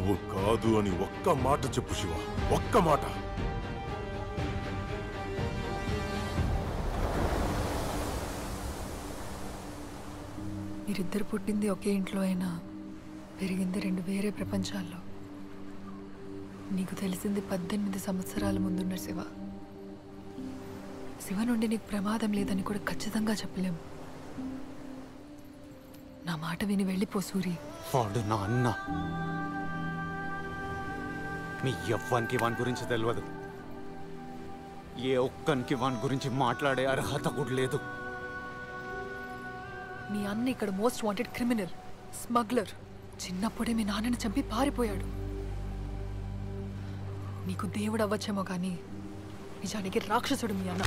నువ్వు కాదు అని ఒక్క మాట చెప్పు శివ, ఒక్క మాట. మీరిద్దరు పుట్టింది ఒకే ఇంట్లో అయినా పెరిగింది రెండు వేరే ప్రపంచాల్లో. నీకు తెలిసింది 18 సంవత్సరాల ముందున్న శివ. శివ నుండి నీకు ప్రమాదం లేదని కూడా ఖచ్చితంగా చెప్పలేము. నా మాట విని వెళ్ళిపో సూరి. వాడు నా అన్న. మీ ఎవ్వనికి వాని గురించి తెలియదు. ఏ ఒక్కనికి వాని గురించి మాట్లాడే అర్హత కూడా లేదు. మీ అన్న ఇక్కడ మోస్ట్ వాంటెడ్ క్రిమినల్, స్మగ్లర్. చిన్నప్పుడే మీ నాన్నని చంపి పారిపోయాడు. నీకు దేవుడు అవ్వచ్చేమో కానీ నిజానికి రాక్షసుడు మీ అన్న.